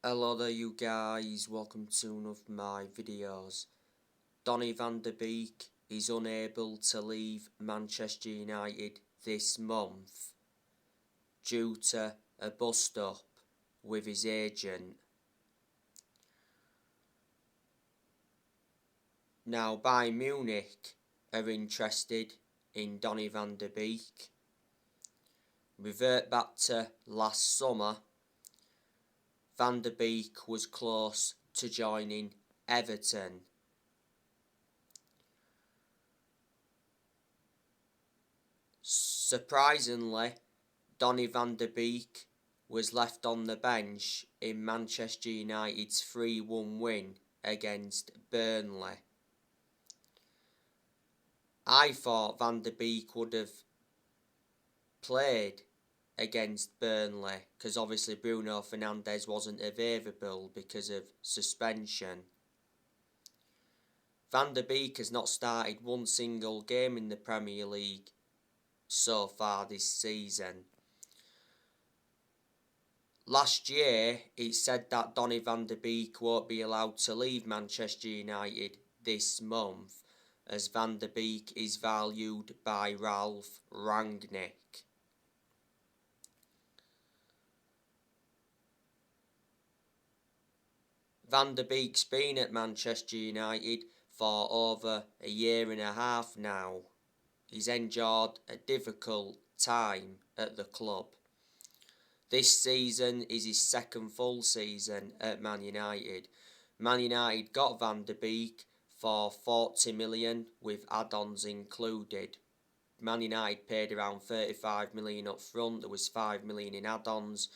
Hello there you guys, welcome to one of my videos. Donny van de Beek is unable to leave Manchester United this month due to a bust-up with his agent. Now Bayern Munich are interested in Donny van de Beek. Revert back to last summer, Van de Beek was close to joining Everton. Surprisingly, Donny van de Beek was left on the bench in Manchester United's 3-1 win against Burnley. I thought Van de Beek would have played against Burnley because obviously Bruno Fernandes wasn't available because of suspension. Van de Beek has not started one single game in the Premier League so far this season. Last year it said that Donny van de Beek won't be allowed to leave Manchester United this month as Van de Beek is valued by Ralph Rangnick. Van de Beek's been at Manchester United for over a year and a half now. He's endured a difficult time at the club. This season is his second full season at Man United. Man United got Van de Beek for 40 million with add-ons included. Man United paid around 35 million up front, there was 5 million in add-ons.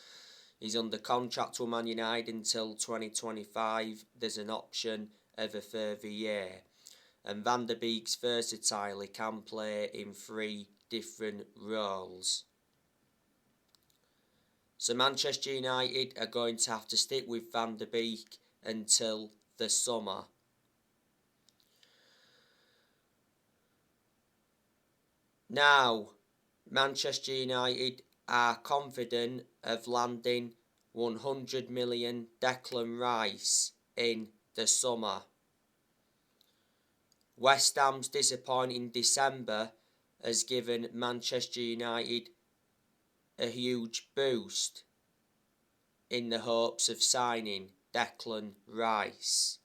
He's under contract with Man United until 2025. There's an option of a further year. And Van de Beek's versatile. He can play in 3 different roles. So Manchester United are going to have to stick with Van de Beek until the summer. Now, Manchester United are confident of landing 100 million Declan Rice in the summer. West Ham's disappointing December has given Manchester United a huge boost in the hopes of signing Declan Rice.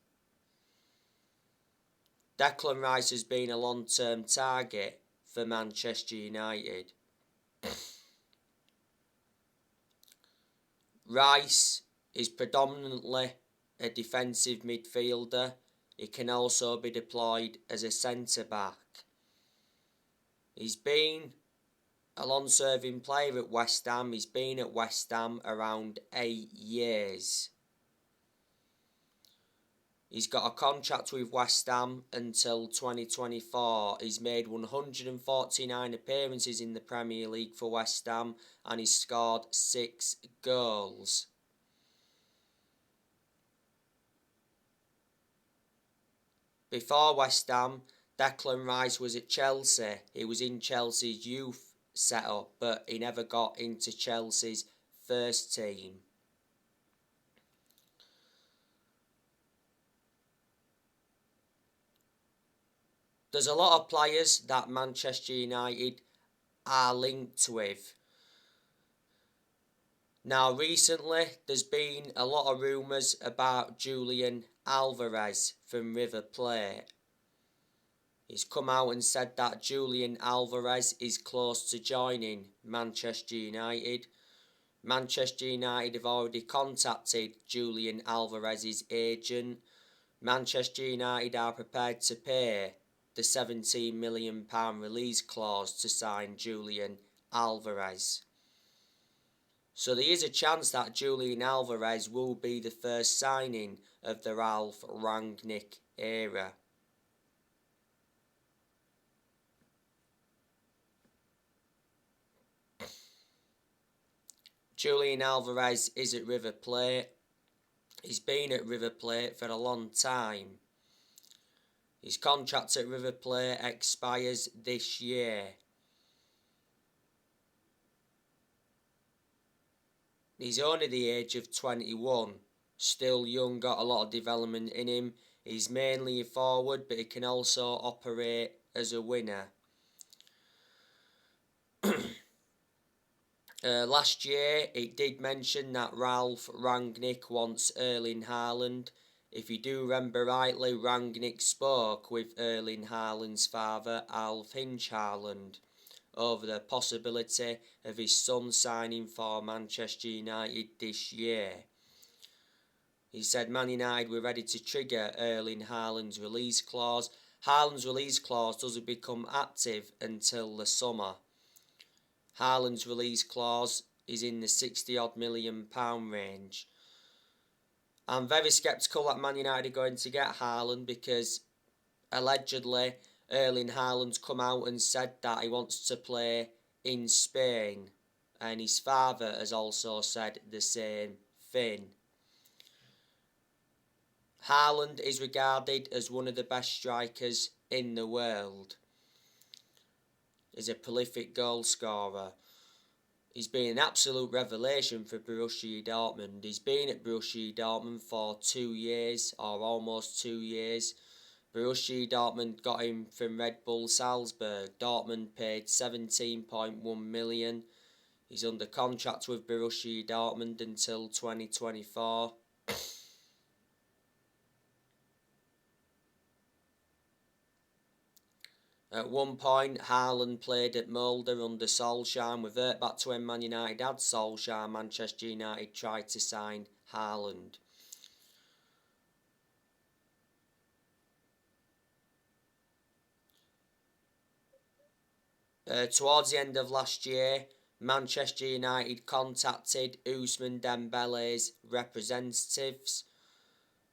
Declan Rice has been a long-term target for Manchester United. Rice is predominantly a defensive midfielder. He can also be deployed as a centre-back. He's been a long-serving player at West Ham. He's been at West Ham around 8 years. He's got a contract with West Ham until 2024. He's made 149 appearances in the Premier League for West Ham and he's scored 6 goals. Before West Ham, Declan Rice was at Chelsea. He was in Chelsea's youth setup, but he never got into Chelsea's first team. There's a lot of players that Manchester United are linked with. Now recently there's been a lot of rumours about Julian Alvarez from River Plate. He's come out and said that Julian Alvarez is close to joining Manchester United. Manchester United have already contacted Julian Alvarez's agent. Manchester United are prepared to pay the £17 million release clause to sign Julian Alvarez. So there is a chance that Julian Alvarez will be the first signing of the Ralph Rangnick era. Julian Alvarez is at River Plate. He's been at River Plate for a long time. His contract at River Plate expires this year. He's only the age of 21, still young, got a lot of development in him. He's mainly a forward, but he can also operate as a winger. Last year, it did mention that Ralph Rangnick wants Erling Haaland. If you do remember rightly, Rangnick spoke with Erling Haaland's father, Alf Haaland, over the possibility of his son signing for Manchester United this year. He said Man United were ready to trigger Erling Haaland's release clause. Haaland's release clause doesn't become active until the summer. Haaland's release clause is in the £60-odd million range. I'm very sceptical that Man United are going to get Haaland because allegedly Erling Haaland's come out and said that he wants to play in Spain, and his father has also said the same thing. Haaland is regarded as one of the best strikers in the world. He's a prolific goal scorer. He's been an absolute revelation for Borussia Dortmund. He's been at Borussia Dortmund for 2 years, or almost 2 years. Borussia Dortmund got him from Red Bull Salzburg. Dortmund paid 17.1 million. He's under contract with Borussia Dortmund until 2024. At one point, Haaland played at Molde under Solskjaer, and revert back to when Man United had Solskjaer. Manchester United tried to sign Haaland. Towards the end of last year, Manchester United contacted Ousmane Dembele's representatives.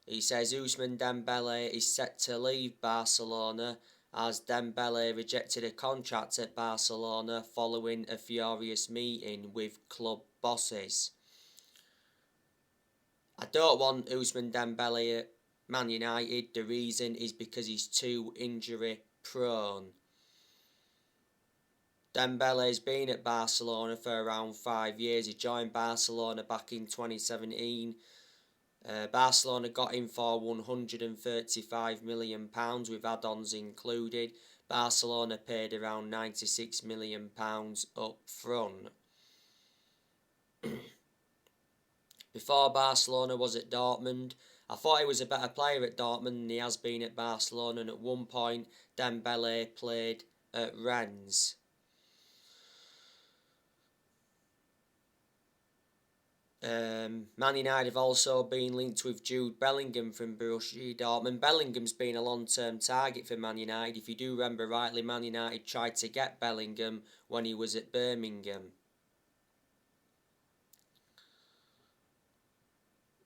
He says Ousmane Dembele is set to leave Barcelona, as Dembele rejected a contract at Barcelona following a furious meeting with club bosses. I don't want Ousmane Dembele at Man United. The reason is because he's too injury prone. Dembele's been at Barcelona for around 5 years. He joined Barcelona back in 2017. Barcelona got him for £135 million with add-ons included. Barcelona paid around £96 million up front. Before Barcelona was at Dortmund, I thought he was a better player at Dortmund than he has been at Barcelona, and at one point Dembele played at Rennes. Man United have also been linked with Jude Bellingham from Borussia Dortmund. Bellingham's been a long-term target for Man United. If you do remember rightly, Man United tried to get Bellingham when he was at Birmingham.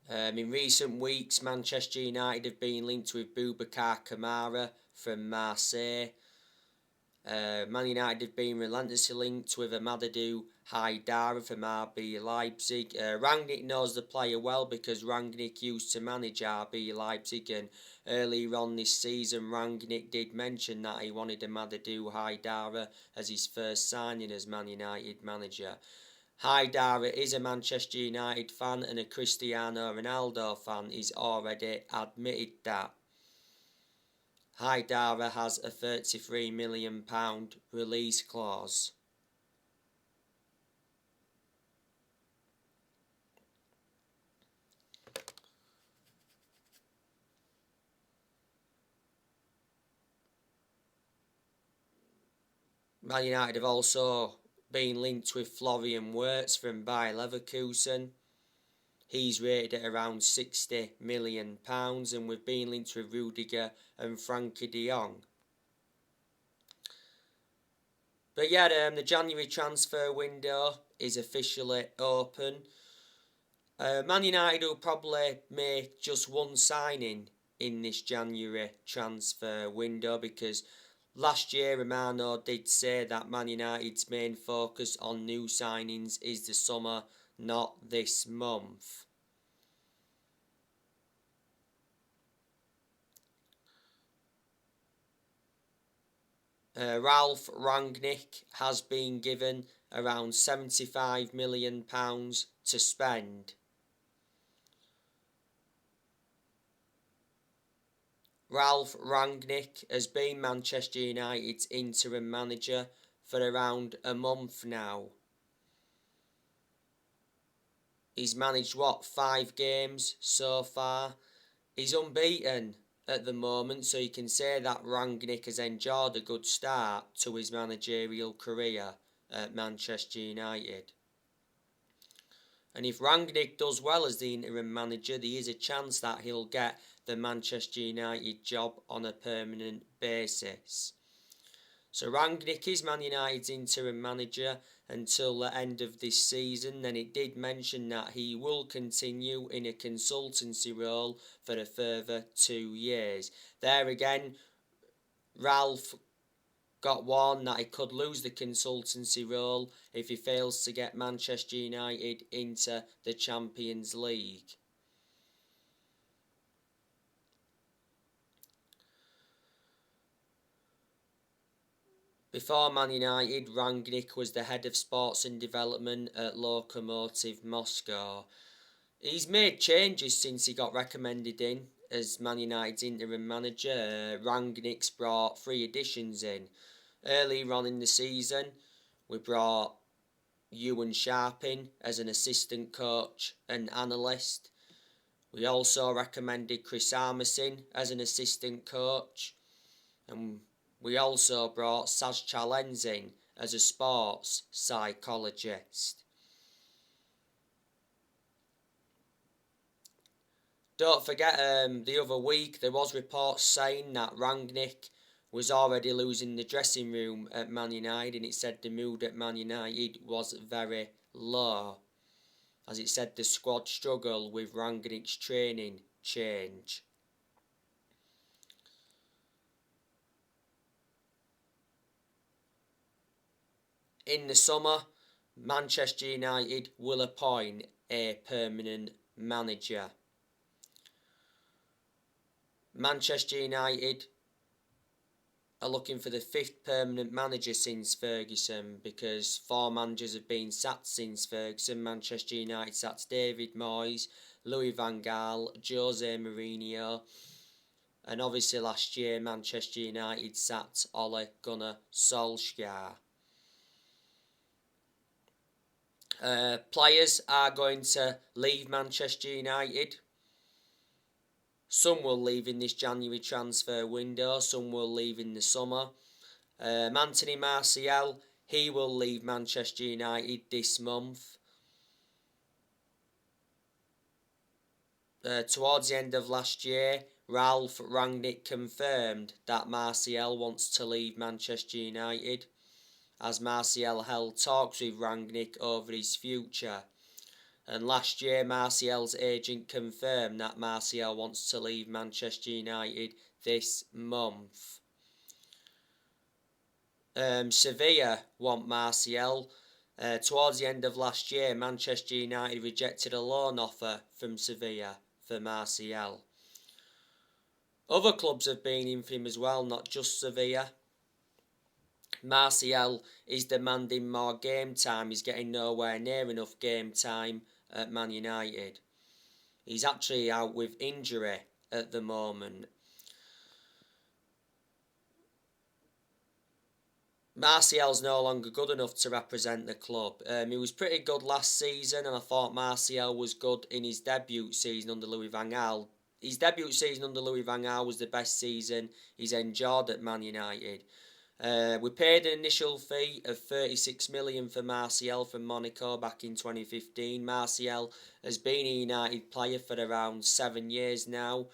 In recent weeks, Manchester United have been linked with Boubacar Kamara from Marseille. Man United have been relentlessly linked with Amadou Haidara from RB Leipzig. Rangnick knows the player well because Rangnick used to manage RB Leipzig, and earlier on this season Rangnick did mention that he wanted Amadou Haidara as his first signing as Man United manager. Haidara is a Manchester United fan and a Cristiano Ronaldo fan. He's already admitted that. Haidara has a £33 million release clause. Man United have also been linked with Florian Wirtz from Bayer Leverkusen. He's rated at around £60 million, and we've been linked with Rudiger and Frankie de Jong. But yeah, the January transfer window is officially open. Man United will probably make just one signing in this January transfer window, because last year Romano did say that Man United's main focus on new signings is the summer, not this month. Ralph Rangnick has been given around £75 million to spend. Ralph Rangnick has been Manchester United's interim manager for around a month now. He's managed, 5 games so far? He's unbeaten at the moment, so you can say that Rangnick has enjoyed a good start to his managerial career at Manchester United. And if Rangnick does well as the interim manager, there is a chance that he'll get the Manchester United job on a permanent basis. So Rangnick is Man United's interim manager until the end of this season. Then it did mention that he will continue in a consultancy role for a further 2 years. There again, Ralph got warned that he could lose the consultancy role if he fails to get Manchester United into the Champions League. Before Man United, Rangnick was the head of sports and development at Lokomotiv Moscow. He's made changes since he got recommended in as Man United's interim manager. Rangnick's brought 3 additions in. Earlier on in the season, we brought Ewan Sharp in as an assistant coach and analyst. We also recommended Chris Armisen as an assistant coach. And we also brought Saz Chalens in as a sports psychologist. Don't forget, the other week there was reports saying that Rangnick was already losing the dressing room at Man United, and it said the mood at Man United was very low. As it said, the squad struggle with Rangnick's training change. In the summer, Manchester United will appoint a permanent manager. Manchester United are looking for the 5th permanent manager since Ferguson, because 4 managers have been sacked since Ferguson. Manchester United sacked David Moyes, Louis van Gaal, Jose Mourinho, and obviously last year Manchester United sacked Ole Gunnar Solskjaer. Players are going to leave Manchester United. Some will leave in this January transfer window, some will leave in the summer. Anthony Martial, he will leave Manchester United this month. Towards the end of last year, Ralph Rangnick confirmed that Martial wants to leave Manchester United, as Martial held talks with Rangnick over his future. And last year, Martial's agent confirmed that Martial wants to leave Manchester United this month. Sevilla want Martial. Towards the end of last year, Manchester United rejected a loan offer from Sevilla for Martial. Other clubs have been in for him as well, not just Sevilla. Martial is demanding more game time. He's getting nowhere near enough game time at Man United. He's actually out with injury at the moment. Martial's no longer good enough to represent the club. He was pretty good last season, and I thought Martial was good in his debut season under Louis van Gaal. His debut season under Louis van Gaal was the best season he's enjoyed at Man United. We paid an initial fee of 36 million for Martial from Monaco back in 2015. Martial has been a United player for around 7 years now.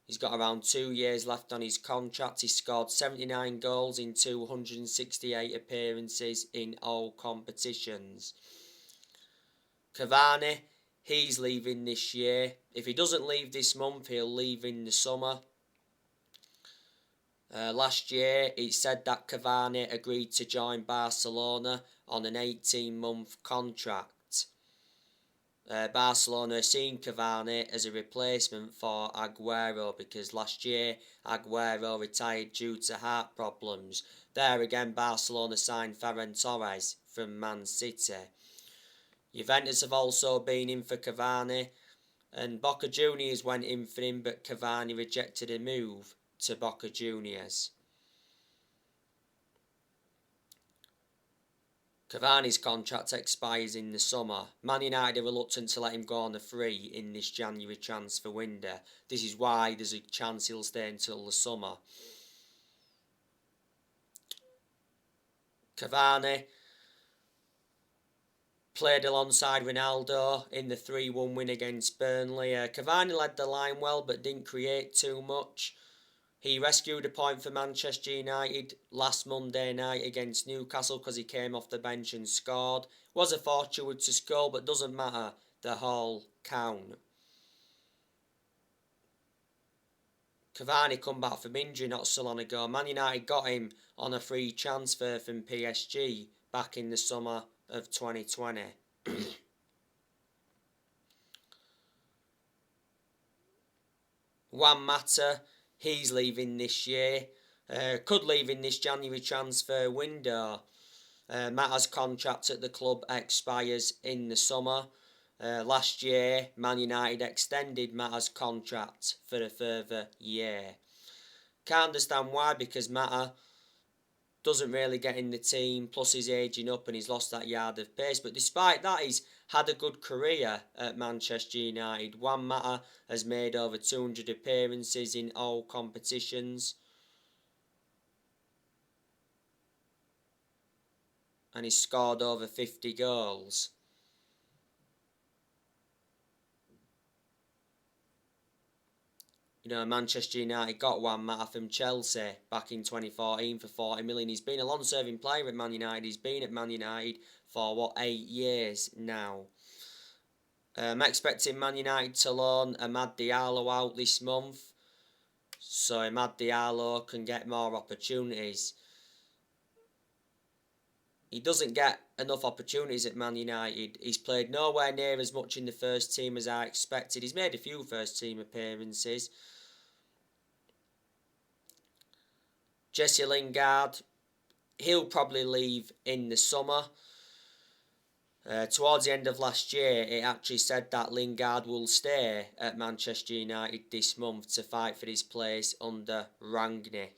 He's got around 2 years left on his contract. He scored 79 goals in 268 appearances in all competitions. Cavani, he's leaving this year. If he doesn't leave this month, he'll leave in the summer. Last year, it said that Cavani agreed to join Barcelona on an 18-month contract. Barcelona are seeing Cavani as a replacement for Aguero, because last year Aguero retired due to heart problems. There again, Barcelona signed Ferran Torres from Man City. Juventus have also been in for Cavani, and Boca Juniors went in for him, but Cavani rejected a move to Boca Juniors. Cavani's contract expires in the summer. Man United are reluctant to let him go on a free in this January transfer window. This is why there's a chance he'll stay until the summer. Cavani played alongside Ronaldo in the 3-1 win against Burnley. Cavani led the line well but didn't create too much. He rescued a point for Manchester United last Monday night against Newcastle because he came off the bench and scored. Was a fortuitous goal, but doesn't matter. The whole count. Cavani come back from injury not so long ago. Man United got him on a free transfer from PSG back in the summer of 2020. Juan Mata, he's leaving this year. Could leave in this January transfer window. Mata's contract at the club expires in the summer. Last year, Man United extended Mata's contract for a further year. Can't understand why, because Mata doesn't really get in the team, plus he's ageing up and he's lost that yard of pace. But despite that, he's had a good career at Manchester United. Juan Mata has made over 200 appearances in all competitions. And he's scored over 50 goals. You know, Manchester United got Juan Mata from Chelsea back in 2014 for 40 million. He's been a long-serving player at Man United. He's been at Man United for, 8 years now. I'm expecting Man United to loan Amad Diallo out this month, so Amad Diallo can get more opportunities. He doesn't get enough opportunities at Man United. He's played nowhere near as much in the first team as I expected. He's made a few first team appearances. Jessie Lingard, he'll probably leave in the summer. Towards the end of last year, it actually said that Lingard will stay at Manchester United this month to fight for his place under Rangnick.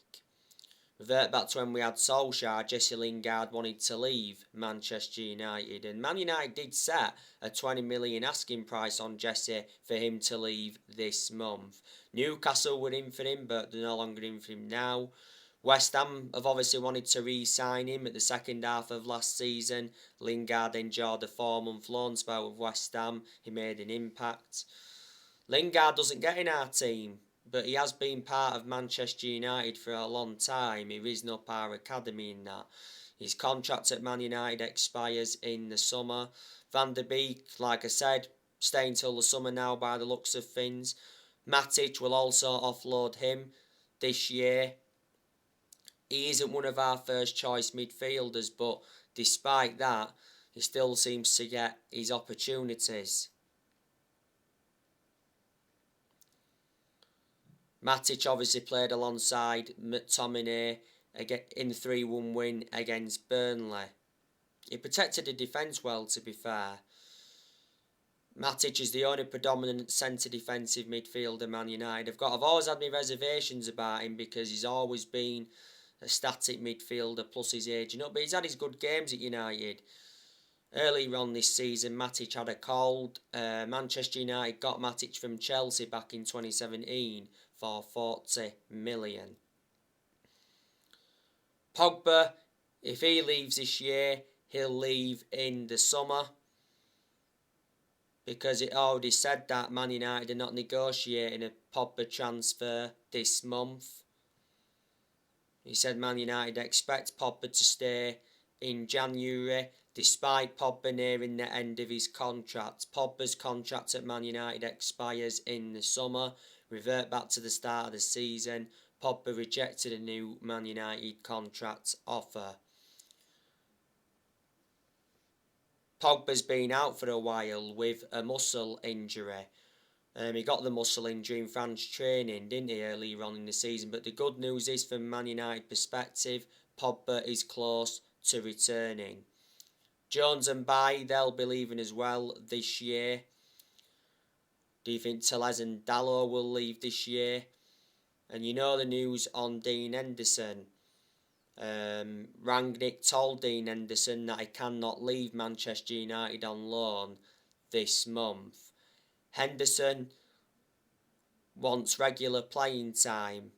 Revert back to when we had Solskjaer, Jessie Lingard wanted to leave Manchester United, and Man United did set a 20 million asking price on Jessie for him to leave this month. Newcastle were in for him, but they're no longer in for him now. West Ham have obviously wanted to re-sign him at the second half of last season. Lingard enjoyed a 4-month loan spell with West Ham. He made an impact. Lingard doesn't get in our team, but he has been part of Manchester United for a long time. He risen up our academy in that. His contract at Man United expires in the summer. Van der Beek, like I said, staying till the summer now by the looks of things. Matic will also offload him this year. He isn't one of our first choice midfielders, but despite that, he still seems to get his opportunities. Matic obviously played alongside McTominay in the 3-1 win against Burnley. He protected the defence well, to be fair. Matic is the only predominant centre defensive midfielder Man United have got. I've always had my reservations about him because he's always been a static midfielder, plus he's aging up. But he's had his good games at United. Earlier on this season, Matic had a cold. Manchester United got Matic from Chelsea back in 2017 for 40 million. Pogba, if he leaves this year, he'll leave in the summer, because it already said that Man United are not negotiating a Pogba transfer this month. He said Man United expect Pogba to stay in January, despite Pogba nearing the end of his contract. Pogba's contract at Man United expires in the summer. Revert back to the start of the season. Pogba rejected a new Man United contract offer. Pogba's been out for a while with a muscle injury. He got the muscle injury in France training, didn't he, earlier on in the season? But the good news is, from Man United perspective, Pogba is close to returning. Jones and Bailly, they'll be leaving as well this year. Do you think Tellez and Dalot will leave this year? And you know the news on Dean Henderson. Rangnick told Dean Henderson that he cannot leave Manchester United on loan this month. Henderson wants regular playing time,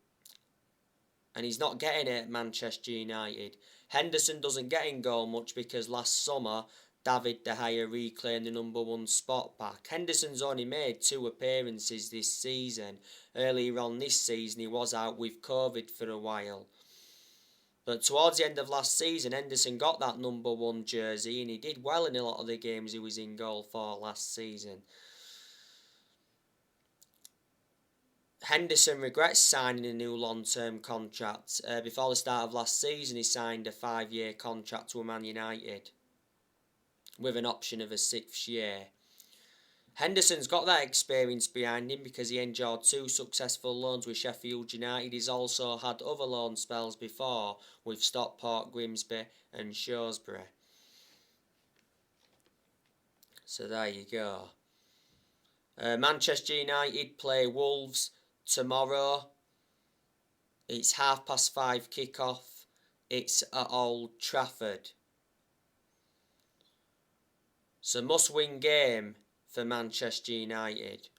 and he's not getting it at Manchester United. Henderson doesn't get in goal much because last summer David De Gea reclaimed the #1 spot back. Henderson's only made 2 appearances this season. Earlier on this season he was out with COVID for a while. But towards the end of last season, Henderson got that #1 jersey and he did well in a lot of the games he was in goal for last season. Henderson regrets signing a new long-term contract. Before the start of last season, he signed a 5-year contract with Man United with an option of a 6th year. Henderson's got that experience behind him because he enjoyed 2 successful loans with Sheffield United. He's also had other loan spells before with Stockport, Grimsby and Shrewsbury. So there you go. Manchester United play Wolves tomorrow. It's 5:30 kick-off. It's at Old Trafford. So must-win game for Manchester United.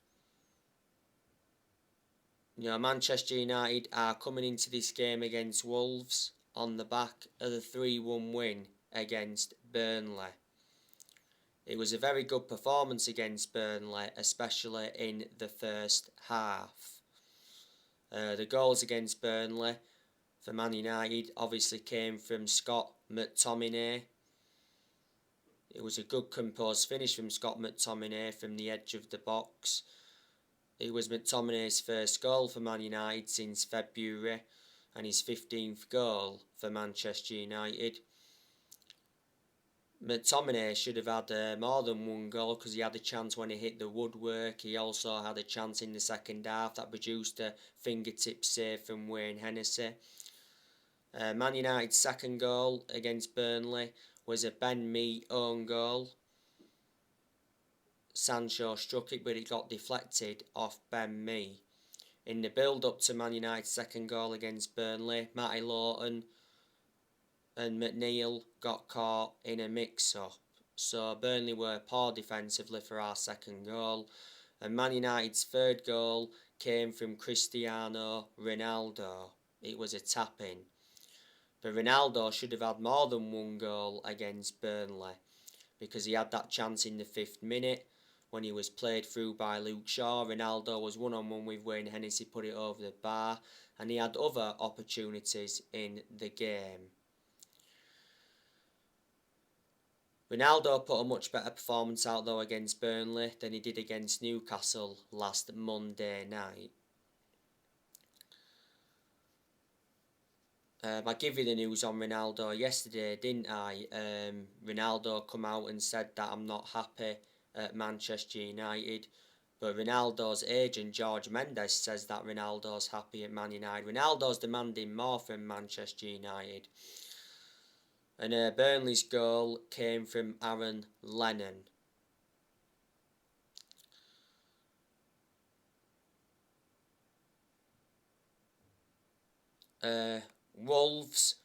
Manchester United are coming into this game against Wolves on the back of the 3-1 win against Burnley. It was a very good performance against Burnley, especially in the first half. The goals against Burnley for Man United obviously came from Scott McTominay. It was a good composed finish from Scott McTominay from the edge of the box. It was McTominay's first goal for Man United since February and his 15th goal for Manchester United. McTominay should have had more than 1 goal because he had a chance when he hit the woodwork. He also had a chance in the second half that produced a fingertip save from Wayne Hennessy. Man United's second goal against Burnley was a Ben Mee own goal. Sancho struck it, but it got deflected off Ben Mee. In the build-up to Man United's second goal against Burnley, Matty Lowton and McNeil got caught in a mix-up. So Burnley were poor defensively for our second goal. And Man United's third goal came from Cristiano Ronaldo. It was a tap-in. But Ronaldo should have had more than 1 goal against Burnley because he had that chance in the 5th minute when he was played through by Luke Shaw. Ronaldo was 1-on-1 with Wayne Hennessy, put it over the bar, and he had other opportunities in the game. Ronaldo put a much better performance out though against Burnley than he did against Newcastle last Monday night. I gave you the news on Ronaldo yesterday, didn't I? Ronaldo come out and said that I'm not happy at Manchester United. But Ronaldo's agent, George Mendes, says that Ronaldo's happy at Man United. Ronaldo's demanding more from Manchester United. And Burnley's goal came from Aaron Lennon. Wolves,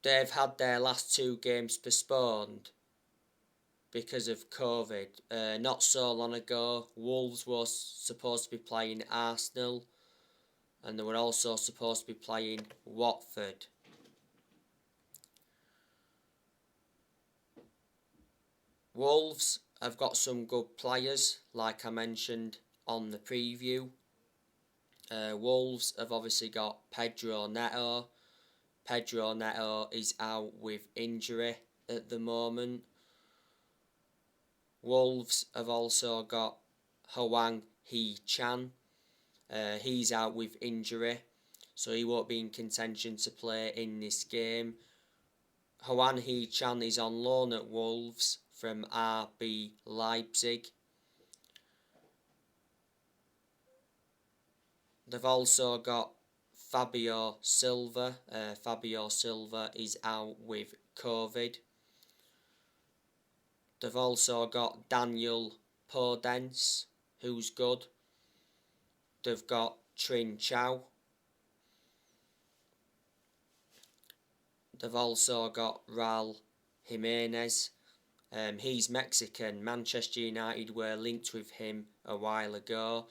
they've had their last 2 games postponed because of COVID. Not so long ago, Wolves was supposed to be playing Arsenal and they were also supposed to be playing Watford. Wolves have got some good players, like I mentioned on the preview. Wolves have obviously got Pedro Neto. Pedro Neto is out with injury at the moment. Wolves have also got Hwang Hee-chan. He's out with injury, so he won't be in contention to play in this game. Hwang Hee-chan is on loan at Wolves from RB Leipzig. They've also got Fabio Silva. Fabio Silva is out with COVID. They've also got Daniel Podence, who's good. they've got Trin Chow. They've also got Raul Jimenez. He's Mexican. Manchester United were linked with him a while ago.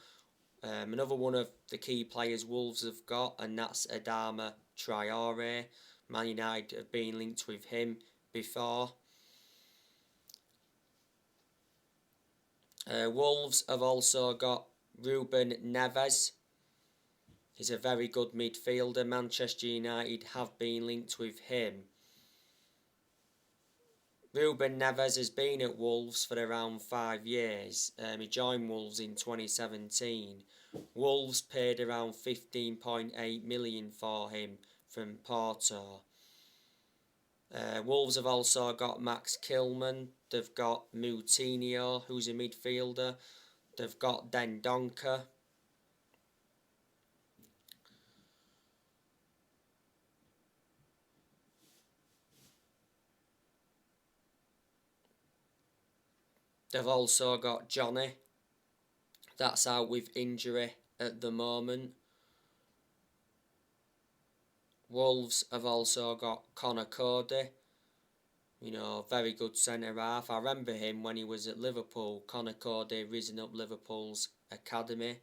Another one of the key players Wolves have got, and that's Adama Traore. Man United have been linked with him before. Wolves have also got Ruben Neves. He's a very good midfielder. Manchester United have been linked with him. Ruben Neves has been at Wolves for around 5 years. He joined Wolves in 2017. Wolves paid around 15.8 million for him from Porto. Wolves have also got Max Kilman. They've got Moutinho, who's a midfielder. They've got Dendoncker. They've also got Johnny. That's out with injury at the moment. Wolves have also got Connor Cody. You know, very good centre-half. I remember him when he was at Liverpool. Connor Cody risen up Liverpool's academy.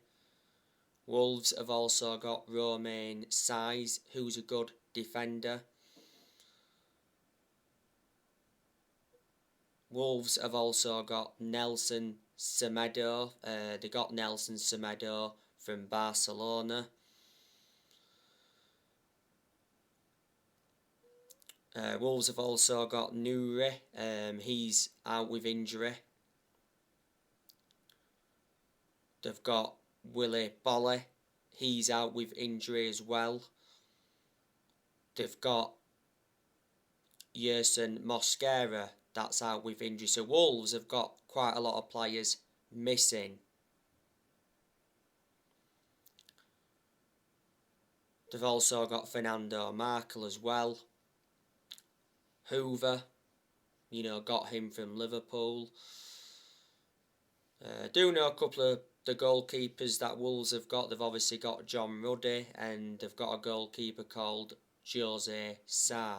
Wolves have also got Romain Saiz, who's a good defender. Wolves have also got Nelson Semedo. They got Nelson Semedo from Barcelona. Wolves have also got Nouri. He's out with injury. They've got Willy Boly. He's out with injury as well. They've got Yerson Mosquera. That's out with injury. So Wolves have got quite a lot of players missing. They've also got Fernando Markel as well. Hoover, you know, got him from Liverpool. Do know a couple of the goalkeepers that Wolves have got. They've obviously got John Ruddy, and they've got a goalkeeper called Jose Sarr.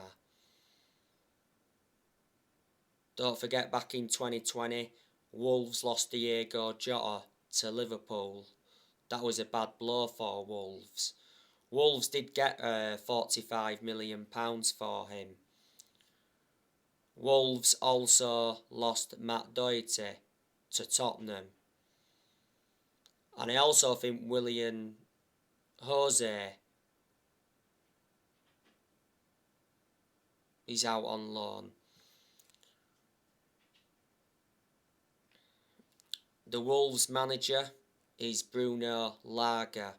Don't forget, back in 2020, Wolves lost Diego Jota to Liverpool. That was a bad blow for Wolves. Wolves did get £45 million for him. Wolves also lost Matt Doherty to Tottenham. And I also think Willian Jose is out on loan. The Wolves manager is Bruno Lage.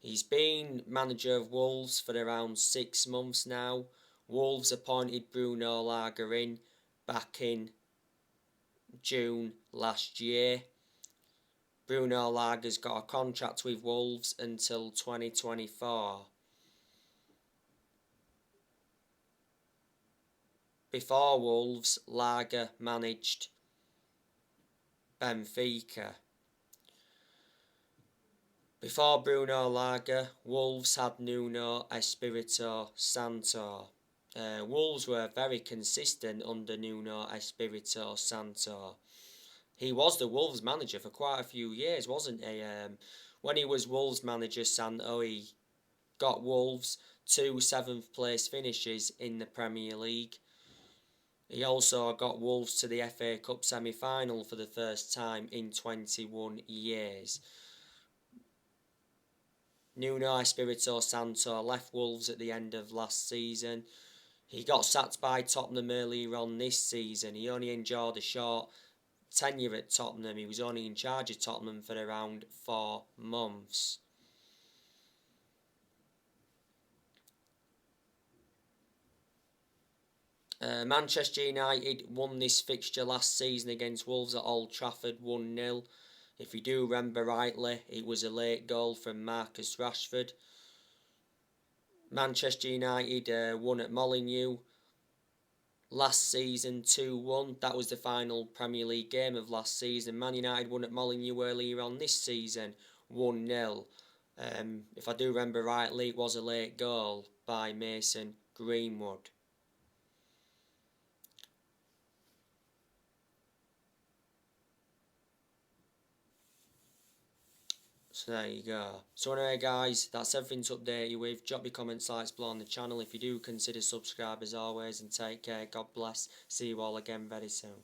He's been manager of Wolves for around 6 months now. Wolves appointed Bruno Lage in back in June last year. Bruno Lage's got a contract with Wolves until 2024. Before Wolves, Lage managed Benfica. Before Bruno Lage, Wolves had Nuno Espirito Santo. Wolves were very consistent under Nuno Espirito Santo. He was the Wolves manager for quite a few years, wasn't he? When he was Wolves manager, Santo, he got Wolves 2 7th place finishes in the Premier League. He also got Wolves to the FA Cup semi-final for the first time in 21 years. Nuno Espirito Santo left Wolves at the end of last season. He got sacked by Tottenham earlier on this season. He only enjoyed a short tenure at Tottenham. He was only in charge of Tottenham for around 4 months. Manchester United won this fixture last season against Wolves at Old Trafford 1-0. If you do remember rightly, it was a late goal from Marcus Rashford. Manchester United won at Molineux last season 2-1. That was the final Premier League game of last season. Man United won at Molineux earlier on this season 1-0. If I do remember rightly, it was a late goal by Mason Greenwood. So there you go. So anyway guys, that's everything to update you with. Drop your comments, likes below on the channel if you do consider subscribe as always, and take care. God bless. See you all again very soon.